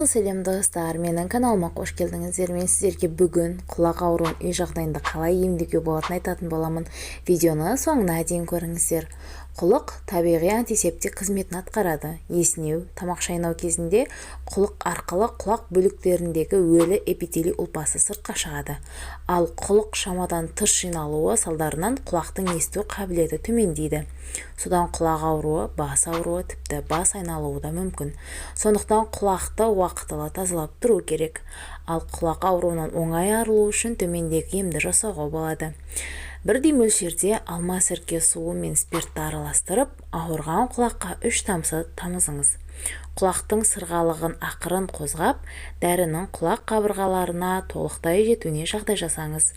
Сәлем достар, менің каналыма қош келдіңіздер. Мен сіздерге бүгін құлақ ауруын үй жағдайында қалай емдеуге болатынын айтатын боламын. Видеоны соңына дейін көріңіздер. Құлық табиғи антисептик қызметін атқарады. Есінеу, тамақ шайнау кезінде құлық арқылы құлақ бөліктеріндегі өлі эпителий ұлпасы сыртқа шығады. Ал құлық шамадан тыс жиналуы салдарынан құлақтың есту қабілеті төмендейді. Содан құлақ ауруы, бас ауруы, тіпті бас айналуы да мүмкін. Сондықтан құлақты уақытылы тазалап тұру керек. Ал құлақ ауруынан оңай арылу үшін төмендегі емді жасауға болады. Бірдей мөлшерде алма сірке суы мен спиртті араластырып, ауырған құлаққа 3 тамшы тамызыңыз. Құлақтың сырғалығын ақырын қозғап, дәрінің құлақ қабырғаларына толықтай жетуіне жағдай жасаңыз.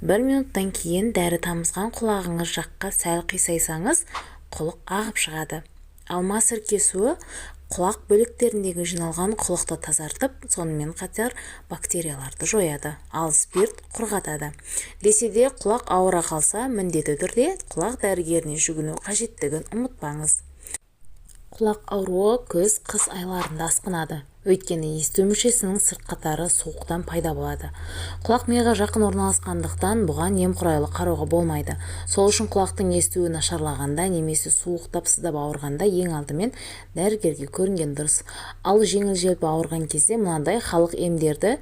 1 минуттан кейін дәрі тамызған құлағыңыз жаққа сәл қисайсаңыз, құлық ағып шығады. Алма сірке суы құлақ бөліктеріндегі жиналған құлықты тазартып, сонымен қатар бактерияларды жояды, ал спирт құрғатады. Десе де құлақ ауыра қалса, міндетті түрде құлақ дәрігеріне жүгіну қажеттігін ұмытпаңыз. Құлақ ауруы күз-қыс айларында асқынады. Өйткені есту мүшесінің сырқаттары суықтан пайда болады. Құлақ миға жақын орналасқандықтан бұған немқұрайлы қарауға болмайды. Сол үшін құлақтың естуі нашарлағанда немесе суықтап сыздап ауырғанда ең алдымен дәрігерге көрінген дұрыс. Ал жеңіл-желпі ауырған кезде мынандай халық емдерді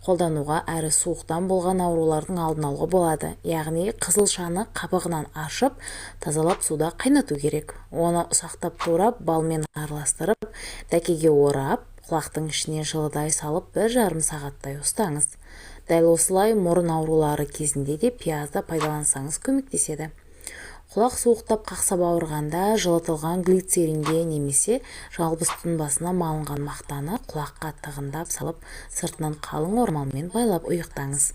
қолдануға әрі суықтан болған аурулардың алдын алуға болады. Яғни қызылшаны қабығынан ашып, тазалап суда қайнату керек. Оны ұсақтап турап, балмен араластырып, дәкеге орап, құлақтың ішіне жылыдай салып 1,5 сағаттай ұстаңыз. Дәл осылай мұрын аурулары кезінде де пиязды пайдалансаңыз көмектеседі. Құлақ суықтап қақсап ауырғанда жылытылған глицеринге немесе жалбыз тұнбасына малынған мақтаны құлаққа тығындап салып, сыртынан қалың ормалмен байлап ұйықтаңыз.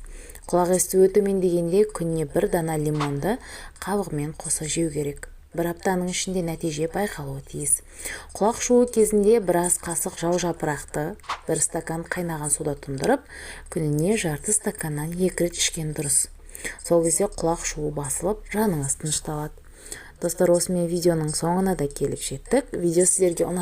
Құлақ естуі төмендегенде күніне 1 дана лимонды қабығымен қоса жеу керек. 1 аптаның ішінде нәтиже байқалуы тиіс. Құлақ шуы кезінде біраз қасық жау жапырақты 1 стакан қайнаған суда тұндырып, күніне жарты стаканнан 2 рет ішкен дұрыс. Сол кезде құлақ шуы басылып, жаныңыз тынышталады. Достар, осымен видеоның соңына да келіп жеттік. Видео сіздерге ұнады